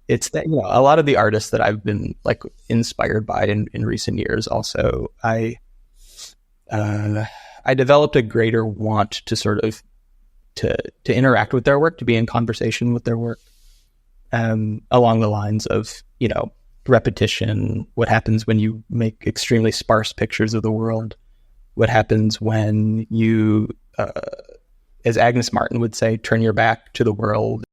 it's that, a lot of the artists that I've been like inspired by in recent years, also, I developed a greater want to sort of to interact with their work, to be in conversation with their work, along the lines of, repetition. What happens when you make extremely sparse pictures of the world? What happens when you, as Agnes Martin would say, turn your back to the world?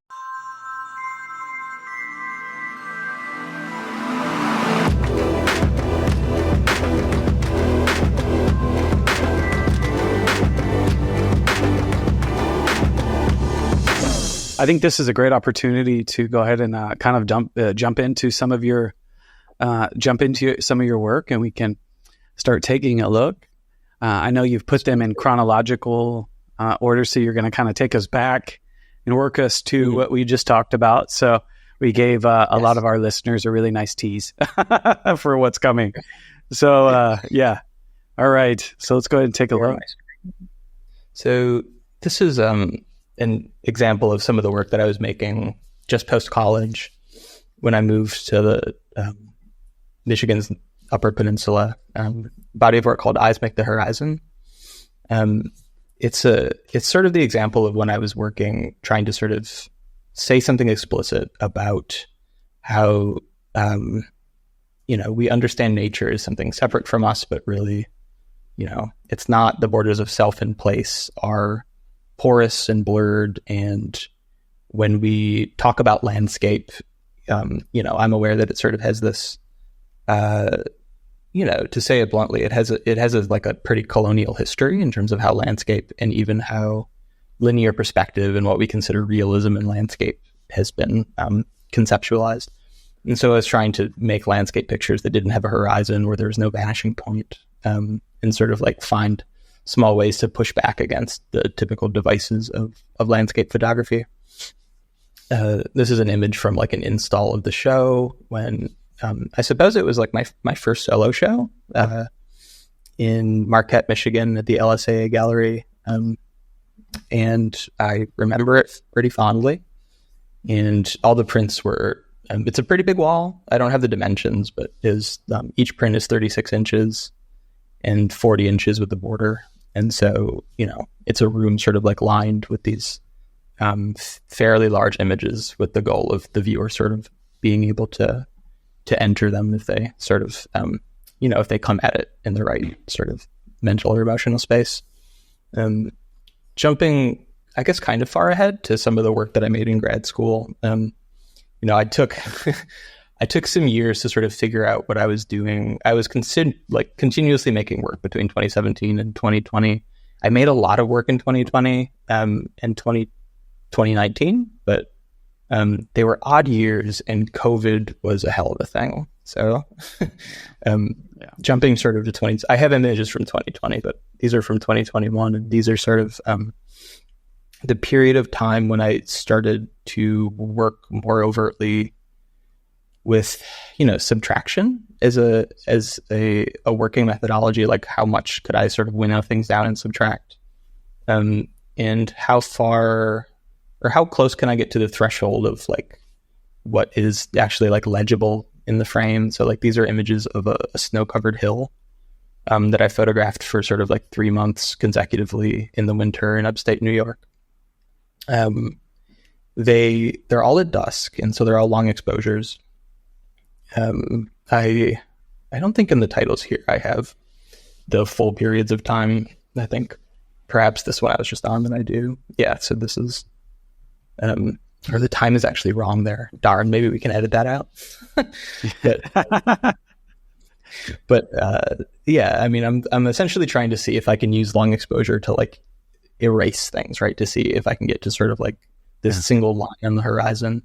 I think this is a great opportunity to go ahead and kind of jump into some of your work, and we can start taking a look. I know you've put them in chronological order, so you're going to kind of take us back and work us to what we just talked about. So we gave a lot of our listeners a really nice tease for what's coming. So yeah, all right. So let's go ahead and take a look. So this is an example of some of the work that I was making just post-college when I moved to the Michigan's Upper Peninsula. Body of work called Eyes Make the Horizon. It's sort of the example of when I was working, trying to sort of say something explicit about how, we understand nature as something separate from us, but really, it's not. The borders of self and place are porous and blurred. And when we talk about landscape, I'm aware that it sort of has this, to say it bluntly, it has like a pretty colonial history in terms of how landscape and even how linear perspective and what we consider realism in landscape has been conceptualized. And so I was trying to make landscape pictures that didn't have a horizon, where there was no vanishing point, and sort of like find small ways to push back against the typical devices of landscape photography. This is an image from like an install of the show when I suppose it was like my first solo show in Marquette, Michigan at the LSAA Gallery. And I remember it pretty fondly. And all the prints were, it's a pretty big wall. I don't have the dimensions, but each print is 36 inches and 40 inches with the border. And so, it's a room sort of like lined with these fairly large images, with the goal of the viewer sort of being able to enter them if they sort of, if they come at it in the right sort of mental or emotional space. Jumping, I guess, kind of far ahead to some of the work that I made in grad school. I took I took some years to sort of figure out what I was doing. I was continuously making work between 2017 and 2020. I made a lot of work in 2020 and 2019, but they were odd years, and COVID was a hell of a thing. So jumping sort of to 20, I have images from 2020, but these are from 2021, and these are sort of the period of time when I started to work more overtly with, subtraction as a working methodology. Like, how much could I sort of winnow things down and subtract, and how far or how close can I get to the threshold of like what is actually like legible in the frame. So like, these are images of a snow-covered hill that I photographed for sort of like 3 months consecutively in the winter in upstate New York. They're all at dusk, and so they're all long exposures. I don't think in the titles here I have the full periods of time. I think perhaps this one I was just on that I do. Yeah, so this is, or the time is actually wrong there. Darn, maybe we can edit that out. But yeah, I mean, I'm essentially trying to see if I can use long exposure to like erase things, right? To see if I can get to sort of like this single line on the horizon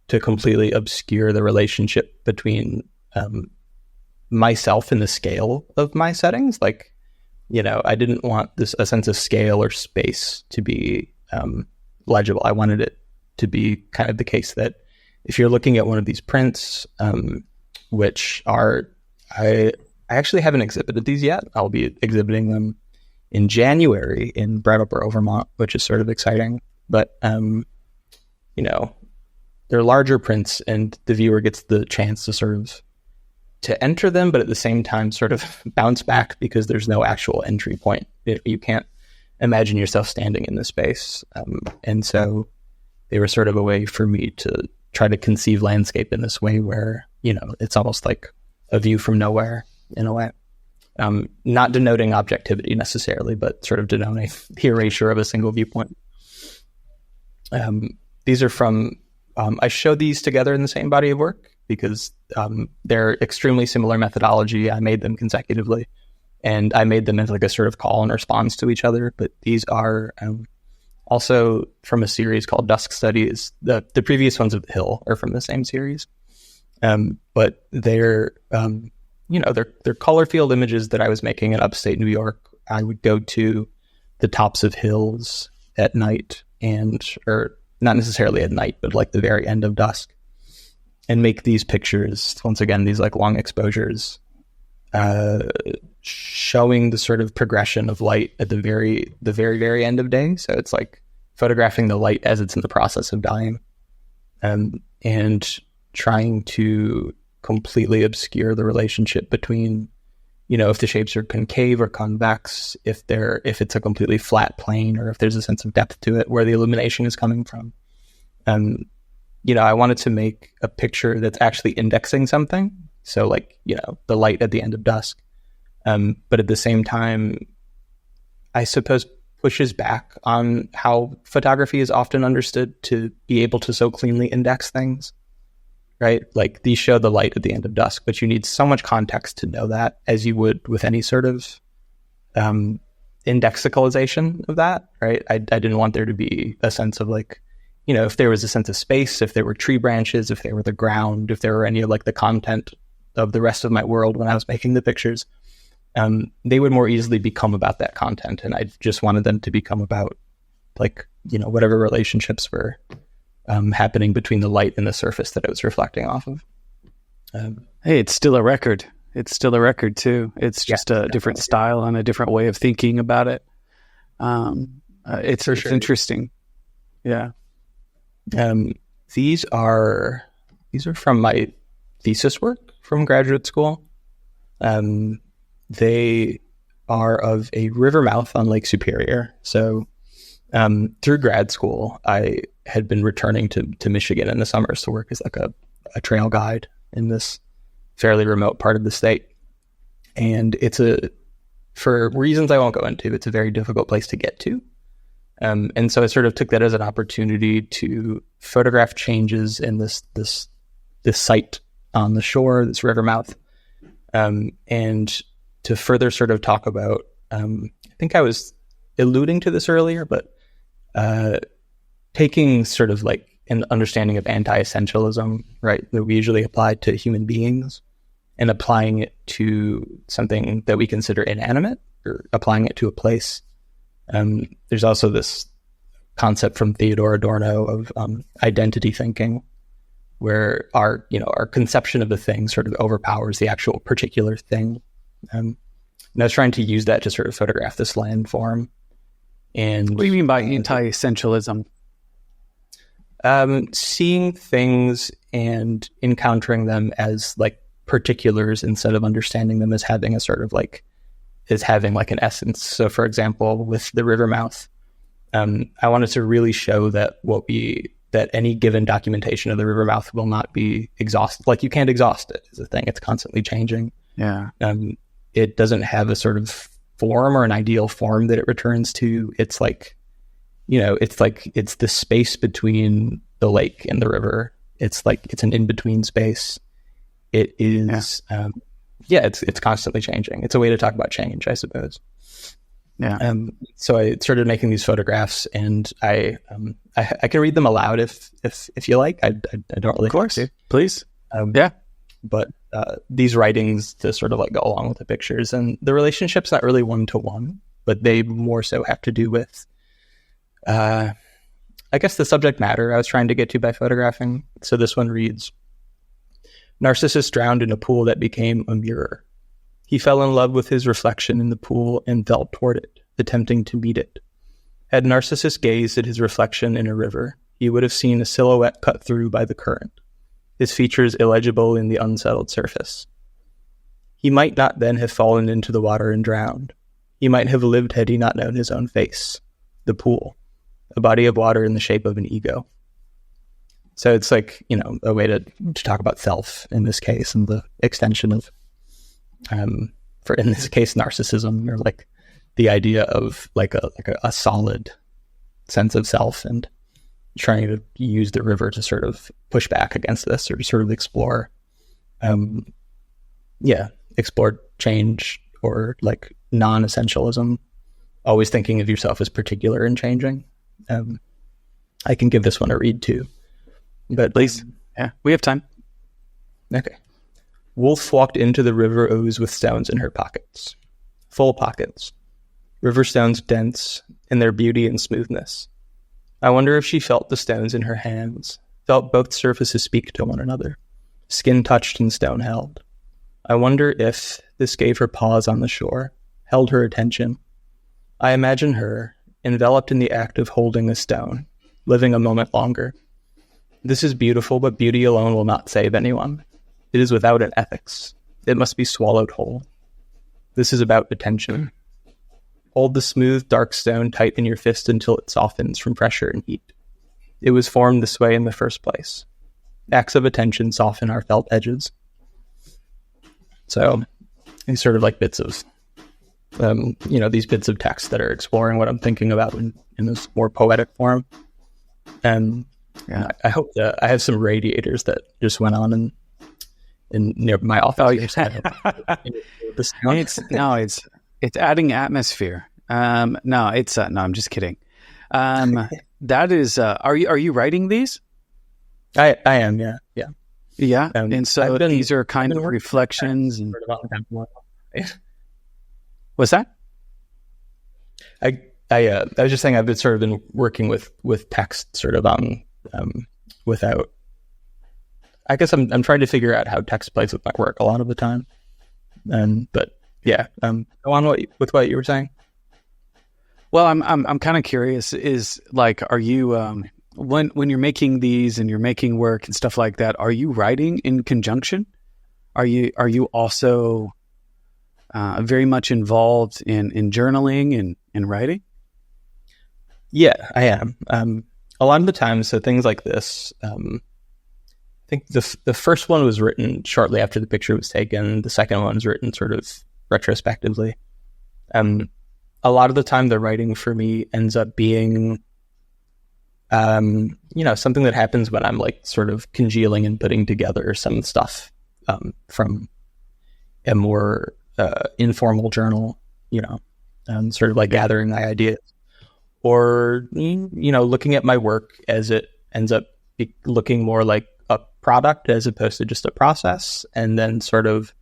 to completely obscure the relationship between myself and the scale of my settings. Like, I didn't want a sense of scale or space to be legible. I wanted it to be kind of the case that if you're looking at one of these prints, which are, I actually haven't exhibited these yet. I'll be exhibiting them in January in Brattleboro, Vermont, which is sort of exciting. But, they're larger prints, and the viewer gets the chance to sort of to enter them, but at the same time sort of bounce back because there's no actual entry point. You can't imagine yourself standing in the space. And so they were sort of a way for me to try to conceive landscape in this way where, it's almost like a view from nowhere in a way. Not denoting objectivity necessarily, but sort of denoting the erasure of a single viewpoint. These are from, I show these together in the same body of work because they're extremely similar methodology. I made them consecutively, and I made them as like a sort of call and response to each other. But these are also from a series called Dusk Studies. The previous ones of the Hill are from the same series. But they're color field images that I was making in upstate New York. I would go to the tops of hills at night or not necessarily at night, but like the very end of dusk, and make these pictures. Once again, these like long exposures, showing the sort of progression of light at the very end of day. So it's like photographing the light as it's in the process of dying, and trying to completely obscure the relationship between, if the shapes are concave or convex, if it's a completely flat plane, or if there's a sense of depth to it, where the illumination is coming from. I wanted to make a picture that's actually indexing something. So like, the light at the end of dusk. But at the same time, I suppose pushes back on how photography is often understood to be able to so cleanly index things. Right? Like these show the light at the end of dusk, but you need so much context to know that, as you would with any sort of indexicalization of that, right? I didn't want there to be a sense of like, if there was a sense of space, if there were tree branches, if there were the ground, if there were any of like the content of the rest of my world when I was making the pictures, they would more easily become about that content. And I just wanted them to become about like, whatever relationships were happening between the light and the surface that it was reflecting off of. Hey, it's still a record. It's still a record too. It's just a different style and a different way of thinking about it. It's interesting. Yeah. These are from my thesis work from graduate school. They are of a rivermouth on Lake Superior. So through grad school, I had been returning to Michigan in the summers to work as like a trail guide in this fairly remote part of the state. And for reasons I won't go into, it's a very difficult place to get to. And so I sort of took that as an opportunity to photograph changes in this site on the shore, this rivermouth, and to further sort of talk about, I think I was alluding to this earlier, but taking sort of like an understanding of anti-essentialism, right, that we usually apply to human beings, and applying it to something that we consider inanimate, or applying it to a place. There's also this concept from Theodor Adorno of identity thinking, where our conception of the thing sort of overpowers the actual particular thing. And I was trying to use that to sort of photograph this landform. And what do you mean by anti-essentialism? Seeing things and encountering them as like particulars instead of understanding them as having a sort of like, having like an essence. So for example, with the rivermouth, I wanted to really show that that any given documentation of the rivermouth will not be exhausted. Like you can't exhaust it as a thing. It's constantly changing. Yeah. It doesn't have a sort of form or an ideal form that it returns to. It's like, it's the space between the lake and the river. It's like, it's an in-between space. It is, it's constantly changing. It's a way to talk about change, I suppose. Yeah. So I started making these photographs, and I can read them aloud if you like. I don't really. Of course, please. But these writings to sort of like go along with the pictures, and the relationship's not really one-to-one, but they more so have to do with, I guess, the subject matter I was trying to get to by photographing. So this one reads, Narcissus drowned in a pool that became a mirror. He fell in love with his reflection in the pool and felt toward it, attempting to meet it. Had Narcissus gazed at his reflection in a river, he would have seen a silhouette cut through by the current, his features illegible in the unsettled surface. He might not then have fallen into the water and drowned. He might have lived had he not known his own face, the pool, a body of water in the shape of an ego. So it's like, a way to talk about self in this case, and the extension of, for in this case, narcissism, or like the idea of like a solid sense of self, and trying to use the river to sort of push back against this, or to sort of explore, explore change, or like non-essentialism, always thinking of yourself as particular and changing. I can give this one a read too. But please. Yeah, we have time. Okay. Wolf walked into the river ooze with stones in her pockets. Full pockets. River stones dense in their beauty and smoothness. I wonder if she felt the stones in her hands, felt both surfaces speak to one another, skin touched and stone held. I wonder if this gave her pause on the shore, held her attention. I imagine her, enveloped in the act of holding a stone, living a moment longer. This is beautiful, but beauty alone will not save anyone. It is without an ethics. It must be swallowed whole. This is about attention. Hold the smooth, dark stone tight in your fist until it softens from pressure and heat. It was formed this way in the first place. Acts of attention soften our felt edges. So, these sort of like bits of, these bits of text that are exploring what I'm thinking about in this more poetic form. And yeah, I hope I have some radiators that just went on in near my office. Oh, it's adding atmosphere. No, I'm just kidding. That is, are you writing these? I am, yeah. Yeah. And so these are kind of reflections. And what's that? I was just saying I've been working with text sort of on, without, I guess I'm trying to figure out how text plays with my work a lot of the time. But yeah, go on with what you were saying. Well, I'm kind of curious, is like, are you, when you're making these and you're making work and stuff like that, are you writing in conjunction? Are you also very much involved in journaling and writing? Yeah, I am. A lot of the time, so things like this, I think the first one was written shortly after the picture was taken. The second one was written sort of retrospectively. A lot of the time, the writing for me ends up being, something that happens when I'm like sort of congealing and putting together some stuff from a more informal journal, sort of like gathering my ideas. Or, looking at my work as it ends up looking more like a product as opposed to just a process, and then sort of,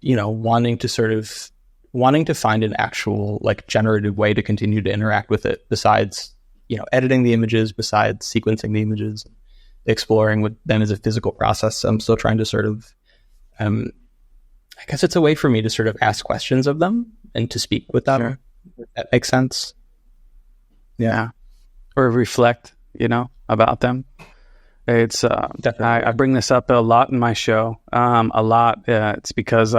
wanting to find an actual like generative way to continue to interact with it besides, editing the images, besides sequencing the images, exploring with them as a physical process. I'm still trying to sort of, I guess it's a way for me to sort of ask questions of them and to speak with them. Sure. If that makes sense. Yeah. Or reflect, about them. It's, I bring this up a lot in my show. A lot. It's because,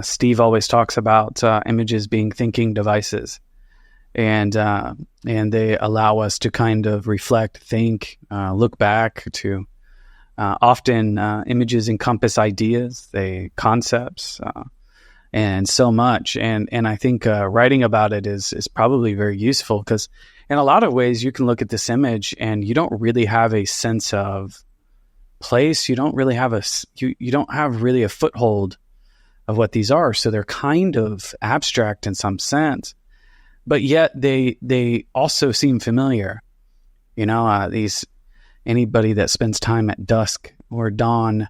Steve always talks about, images being thinking devices, and they allow us to kind of reflect, think, look back to, often, images encompass ideas, concepts, and so much. And I think writing about it is probably very useful, because in a lot of ways you can look at this image and you don't really have a sense of place. You don't really have you don't have really a foothold of what these are. So they're kind of abstract in some sense, but yet they also seem familiar. Anybody that spends time at dusk or dawn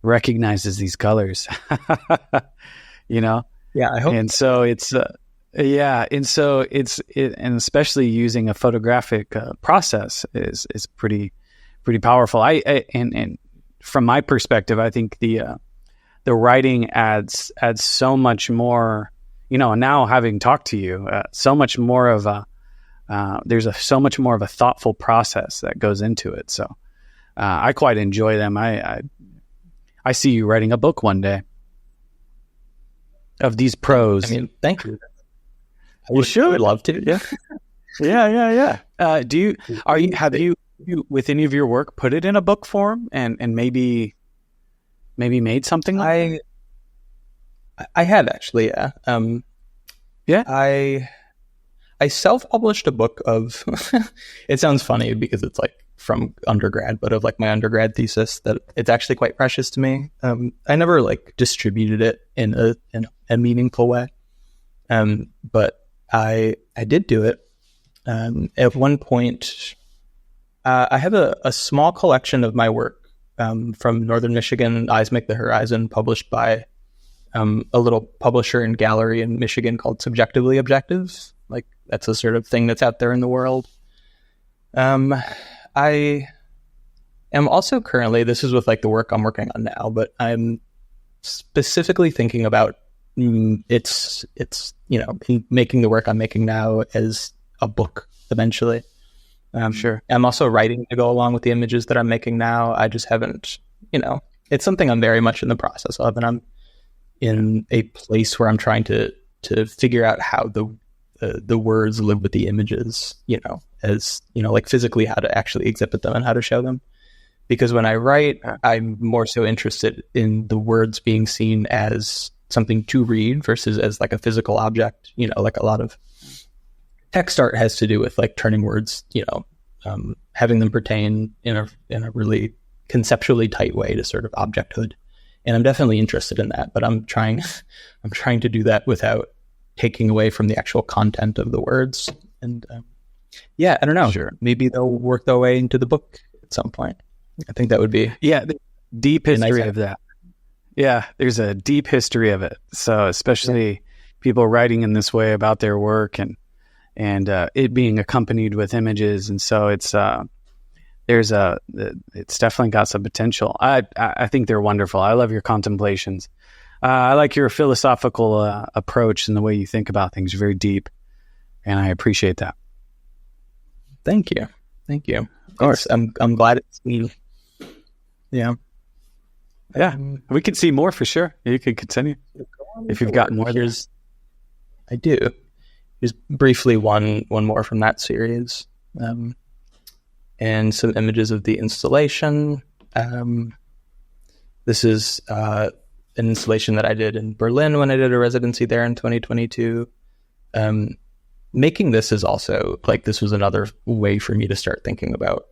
recognizes these colors. Yeah, I hope. And so it's, and especially using a photographic process is pretty powerful. And from my perspective, I think the writing adds so much more. Now having talked to you, so much more of there's so much more of a thoughtful process that goes into it. So I quite enjoy them. I see you writing a book one day of these prose. I mean, thank you. I would love to. Yeah. Yeah. Have you with any of your work put it in a book form and maybe made something like that? I have actually, yeah. Yeah. I self-published a book of, it sounds funny because it's like from undergrad, but of like my undergrad thesis that it's actually quite precious to me. I never like distributed it in a meaningful way. But I did do it. At one point, I have a small collection of my work from Northern Michigan, Eyes Make the Horizon, published by a little publisher and gallery in Michigan called Subjectively Objective. Like that's a sort of thing that's out there in the world. I am also currently, this is with like the work I'm working on now, but I'm specifically thinking about it's making the work I'm making now as a book eventually. Sure. I'm also writing to go along with the images that I'm making now. I just haven't, it's something I'm very much in the process of, and I'm in a place where I'm trying to figure out how the words live with the images, like physically how to actually exhibit them and how to show them. Because when I write, I'm more so interested in the words being seen as something to read versus as like a physical object. Like a lot of text art has to do with like turning words, having them pertain in a really conceptually tight way to sort of objecthood. And I'm definitely interested in that, but I'm trying to do that without taking away from the actual content of the words. And I don't know. Sure. Maybe they'll work their way into the book at some point. I think that would be the deep history of that. Yeah, there's a deep history of it. So especially people writing in this way about their work and it being accompanied with images, and so it's it's definitely got some potential. I think they're wonderful. I love your contemplations. I like your philosophical approach and the way you think about things. You're very deep, and I appreciate that. Thank you. Of course, I'm glad it's me. Yeah. We could see more for sure. You could continue if you've got more. I do. Here's briefly one more from that series, and some images of the installation. This is an installation that I did in Berlin when I did a residency there in 2022. Making this is also like, this was another way for me to start thinking about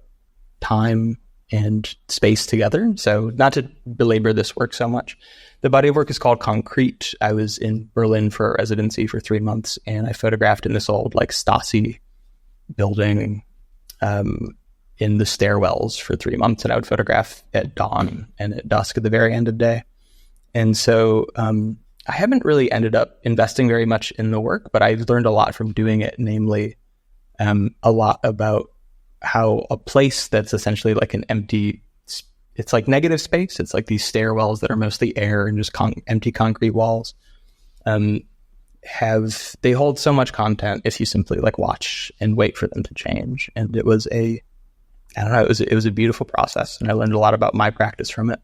time and space together. So not to belabor this work so much, the body of work is called Concrete. I was in Berlin for a residency for 3 months, and I photographed in this old like Stasi building in the stairwells for 3 months, and I would photograph at dawn and at dusk at the very end of day. And so I haven't really ended up investing very much in the work, but I've learned a lot from doing it, namely a lot about how a place that's essentially like an empty, it's like negative space. It's like these stairwells that are mostly air and just empty concrete walls. They hold so much content if you simply like watch and wait for them to change. And it was it was a beautiful process, and I learned a lot about my practice from it.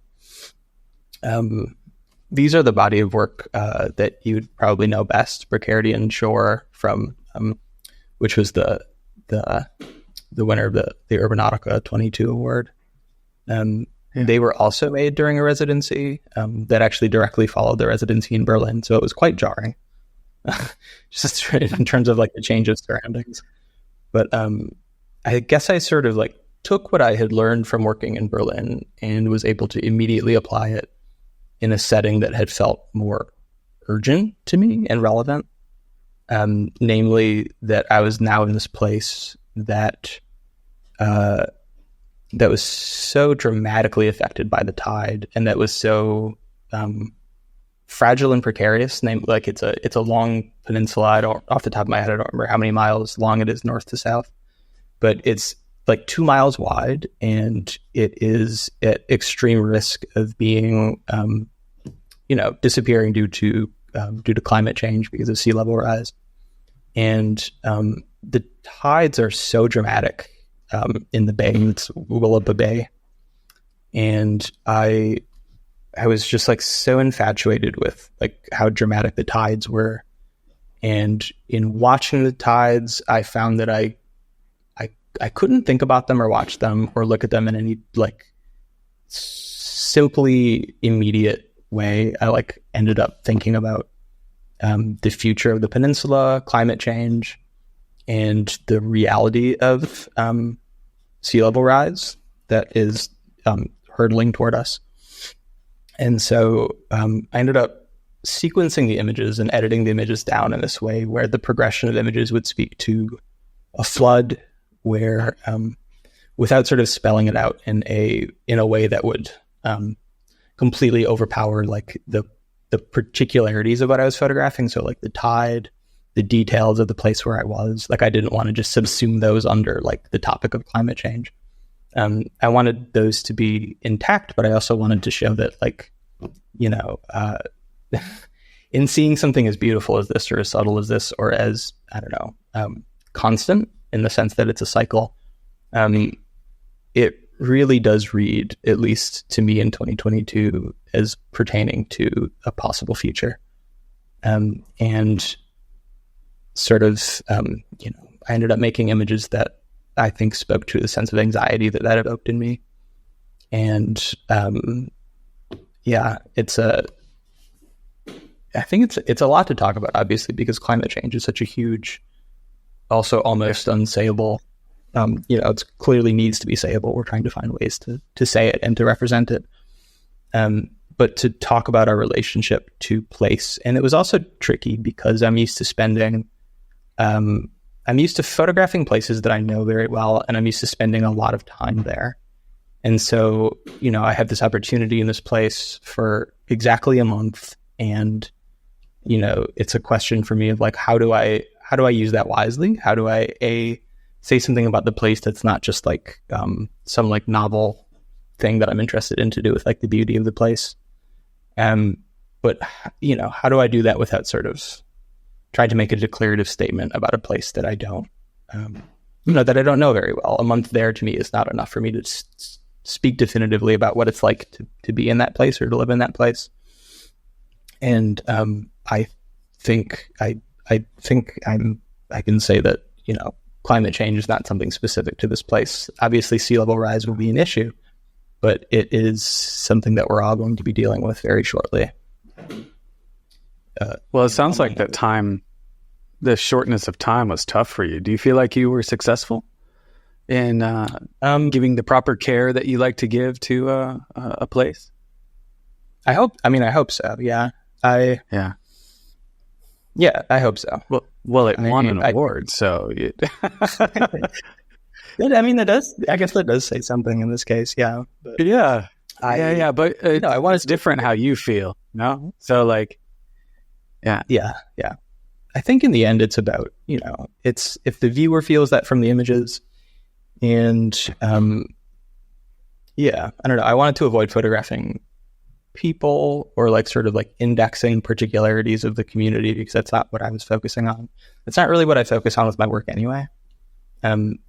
These are the body of work that you'd probably know best, Brichardian Shore, from which was the winner of the Urbanotica 22 award. They were also made during a residency that actually directly followed the residency in Berlin, so it was quite jarring, just in terms of like the change of surroundings. But I guess I sort of like took what I had learned from working in Berlin and was able to immediately apply it in a setting that had felt more urgent to me and relevant. Namely, that I was now in this place that was so dramatically affected by the tide, and that was so fragile and precarious. Like it's a long peninsula. I don't, off the top of my head, I don't remember how many miles long it is north to south, but it's like 2 miles wide, and it is at extreme risk of being, disappearing due to climate change because of sea level rise. And the tides are so dramatic in the bay. It's Willapa Bay. And I was just like so infatuated with like how dramatic the tides were. And in watching the tides, I found that I couldn't think about them or watch them or look at them in any like simply immediate way. I like ended up thinking about the future of the peninsula, climate change, and the reality of sea level rise that is hurtling toward us. And so I ended up sequencing the images and editing the images down in this way where the progression of images would speak to a flood, where without sort of spelling it out in a way that would completely overpower like the particularities of what I was photographing. So like the tide, the details of the place where I was, like I didn't want to just subsume those under like the topic of climate change. I wanted those to be intact, but I also wanted to show that like, you know, in seeing something as beautiful as this or as subtle as this or as, I don't know, constant in the sense that it's a cycle, it really does read, at least to me in 2022, as pertaining to a possible future. And sort of, you know, I ended up making images that I think spoke to the sense of anxiety that evoked in me. And yeah, I think it's a lot to talk about, obviously, because climate change is such a huge, also almost unsayable, you know, it clearly needs to be sayable. We're trying to find ways to say it and to represent it. But to talk about our relationship to place. And it was also tricky because I'm used to photographing places that I know very well, and I'm used to spending a lot of time there. And so, you know, I have this opportunity in this place for exactly a month. And, you know, it's a question for me of like, how do I use that wisely? How do I say something about the place that's not just like some like novel thing that I'm interested in to do with like the beauty of the place? But, you know, how do I do that without sort of trying to make a declarative statement about a place that I don't, you know, that I don't know very well? A month there to me is not enough for me to speak definitively about what it's like to be in that place or to live in that place. And I think I can say that, you know, climate change is not something specific to this place. Obviously, sea level rise will be an issue, but it is something that we're all going to be dealing with very shortly. Well, it sounds like that time, the shortness of time was tough for you. Do you feel like you were successful in giving the proper care that you like to give to a place? I hope so. Yeah. I hope so. Well, it won an award, so. I mean, I guess that does say something in this case. Yeah. But but I want it's different how you feel. No? So like, Yeah. I think in the end, it's about, you know, it's if the viewer feels that from the images, and I don't know. I wanted to avoid photographing people or like sort of like indexing particularities of the community because that's not what I was focusing on. It's not really what I focus on with my work anyway.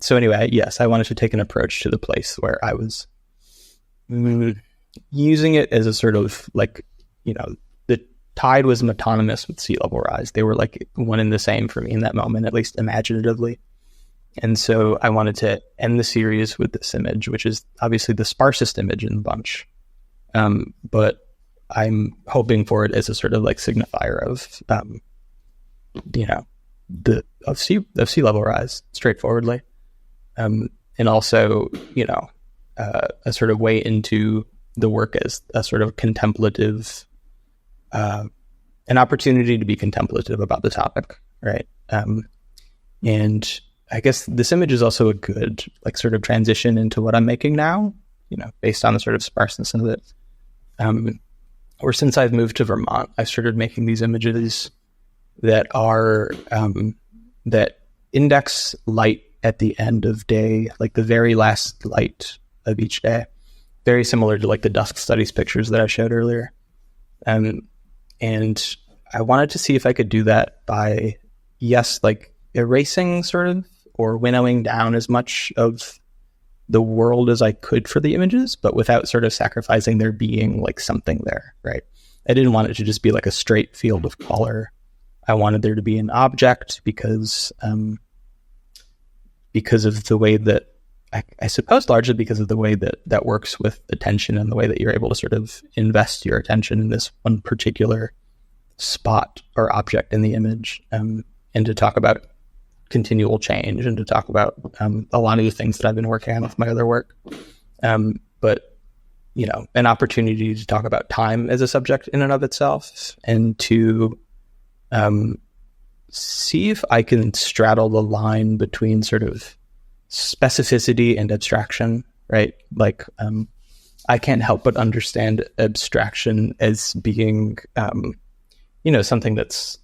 So anyway, yes, I wanted to take an approach to the place where I was using it as a sort of like, you know, the tide was metonymous with sea level rise. They were like one and the same for me in that moment, at least imaginatively. And so I wanted to end the series with this image, which is obviously the sparsest image in the bunch. But I'm hoping for it as a sort of like signifier of, you know, of sea level rise, straightforwardly. And also, you know, a sort of way into the work as a sort of contemplative, an opportunity to be contemplative about the topic, right? And I guess this image is also a good like sort of transition into what I'm making now, you know, based on the sort of sparseness of it. Or since I've moved to Vermont, I started making these images that are that index light at the end of day, like the very last light of each day, very similar to like the Dusk Studies pictures that I showed earlier. And I wanted to see if I could do that by, yes, like erasing sort of, or winnowing down as much of the world as I could for the images, but without sort of sacrificing there being like something there, right? I didn't want it to just be like a straight field of color. I wanted there to be an object because of the way that, I suppose largely because of the way that works with attention and the way that you're able to sort of invest your attention in this one particular spot or object in the image, and to talk about continual change and to talk about a lot of the things that I've been working on with my other work. But, you know, an opportunity to talk about time as a subject in and of itself, and to see if I can straddle the line between sort of specificity and abstraction, right? Like, I can't help but understand abstraction as being, you know, something that's,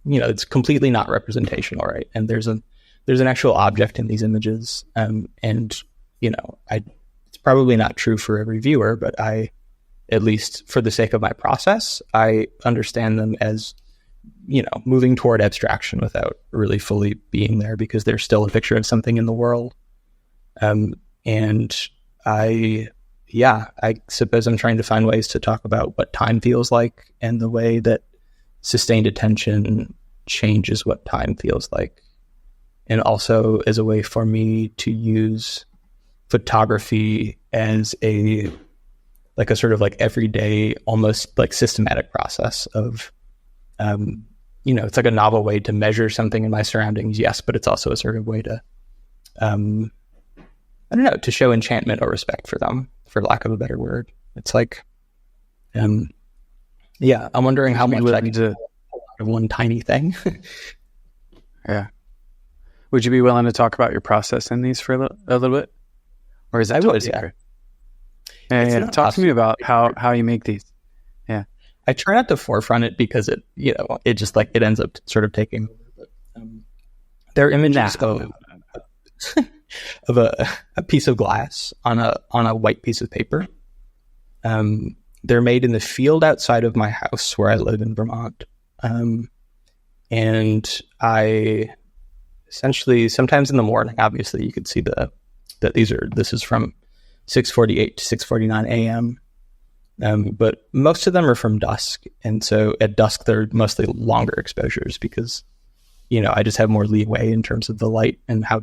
you know, it's completely not representational, right? And there's an actual object in these images, and you know, it's probably not true for every viewer, but I, at least for the sake of my process, I understand them as, you know, moving toward abstraction without really fully being there, because there's still a picture of something in the world. And I suppose I'm trying to find ways to talk about what time feels like and the way that sustained attention changes what time feels like. And also as a way for me to use photography as a sort of like everyday, almost like systematic process of, you know, it's like a novel way to measure something in my surroundings, yes, but it's also a sort of way to, I don't know, to show enchantment or respect for them, for lack of a better word. It's like, yeah, I'm wondering how much I can do of one tiny thing. Yeah. Would you be willing to talk about your process in these for a little bit? Or is that top secret? Yeah. Talk to me about how you make these. Yeah. I try not to forefront it because it, you know, it just like, it ends up sort of taking over. But they're images of a piece of glass on a white piece of paper. They're made in the field outside of my house where I live in Vermont. And I essentially, sometimes in the morning, obviously you could see that this is from 6:48 to 6:49 a.m. But most of them are from dusk. And so at dusk, they're mostly longer exposures because, you know, I just have more leeway in terms of the light and how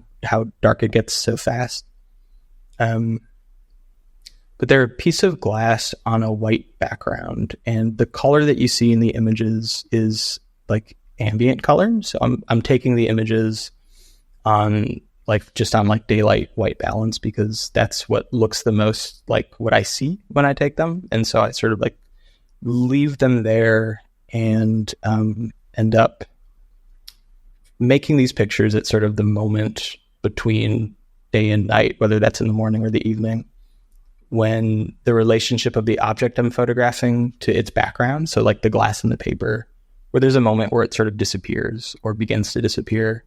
dark it gets so fast. But they're a piece of glass on a white background, and the color that you see in the images is like ambient color. So I'm taking the images on daylight white balance because that's what looks the most like what I see when I take them. And so I sort of like leave them there and end up making these pictures at sort of the moment between day and night, whether that's in the morning or the evening, when the relationship of the object I'm photographing to its background, so like the glass and the paper, where there's a moment where it sort of disappears or begins to disappear,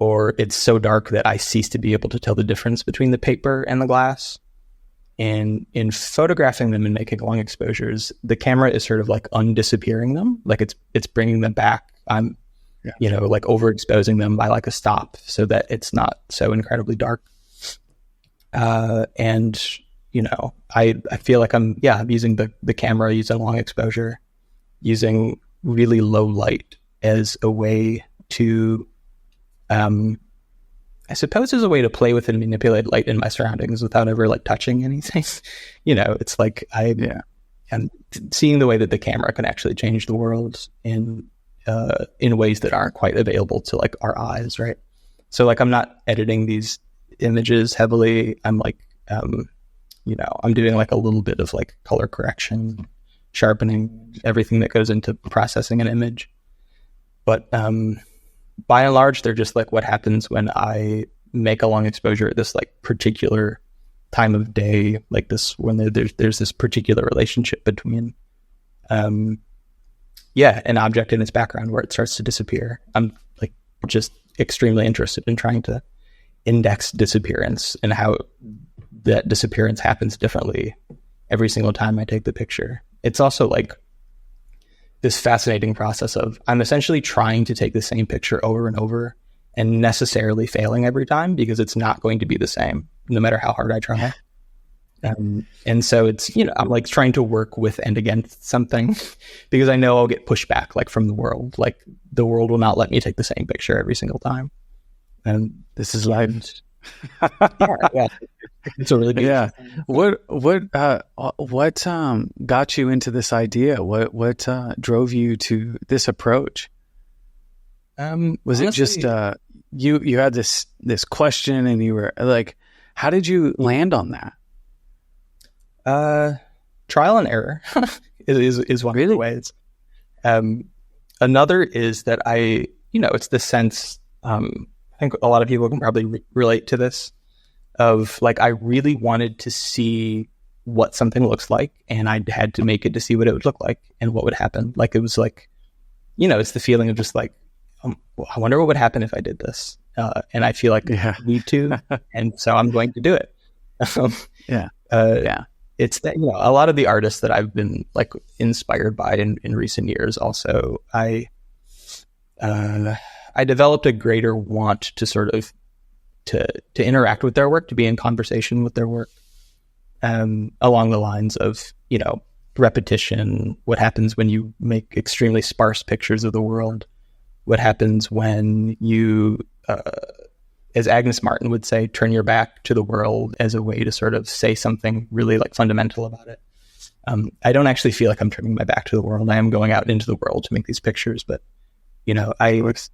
or it's so dark that I cease to be able to tell the difference between the paper and the glass. And in photographing them and making long exposures, the camera is sort of like undisappearing them, like it's bringing them back. I'm, you know, like overexposing them by like a stop so that it's not so incredibly dark. And you know, I feel like I'm using the camera, using long exposure, using really low light as a way to, I suppose as a way to play with and manipulate light in my surroundings without ever like touching anything. You know, it's like I'm seeing the way that the camera can actually change the world in ways that aren't quite available to like our eyes, right? So like I'm not editing these images heavily. I'm like, you know, I'm doing like a little bit of like color correction, sharpening, everything that goes into processing an image. But by and large, they're just like what happens when I make a long exposure at this like particular time of day, like this, when there's this particular relationship between, an object and its background where it starts to disappear. I'm like just extremely interested in trying to index disappearance and how that disappearance happens differently every single time I take the picture. It's also like this fascinating process of I'm essentially trying to take the same picture over and over and necessarily failing every time because it's not going to be the same no matter how hard I try. And so it's, you know, I'm like trying to work with and against something because I know I'll get pushback like from the world. Like the world will not let me take the same picture every single time. And this is life. Yeah. It's a really good What got you into this idea? What drove you to this approach? Was honestly, it just you had this question and you were like, how did you land on that? Trial and error is one of the ways. Another is that it's the sense, I think a lot of people can probably relate to this, of like, I really wanted to see what something looks like, and I had to make it to see what it would look like and what would happen. Like, it was like, you know, it's the feeling of just like, I wonder what would happen if I did this. And I feel like I need to, and so I'm going to do it. It's that, you know, a lot of the artists that I've been like inspired by in recent years, also, I developed a greater want to sort of to interact with their work, to be in conversation with their work, along the lines of, you know, repetition. What happens when you make extremely sparse pictures of the world? What happens when you, as Agnes Martin would say, turn your back to the world as a way to sort of say something really like fundamental about it? I don't actually feel like I'm turning my back to the world. I am going out into the world to make these pictures, but you know, I want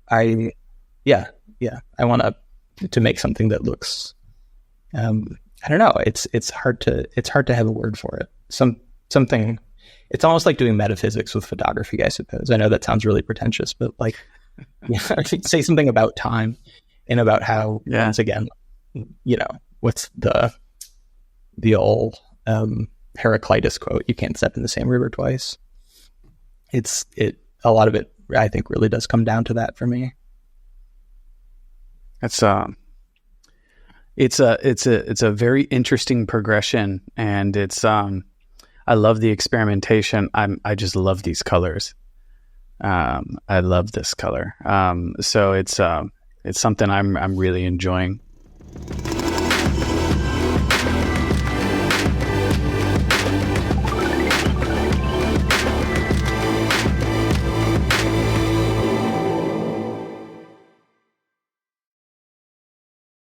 to make something that looks, I don't know. It's hard to have a word for it. Something. It's almost like doing metaphysics with photography, I suppose. I know that sounds really pretentious, but like, say something about time and about how, once again, you know, what's the old Heraclitus quote? You can't step in the same river twice. A lot of it, I think, really does come down to that for me. It's a very interesting progression, and I love the experimentation. I just love these colors. I love this color. So it's something I'm really enjoying.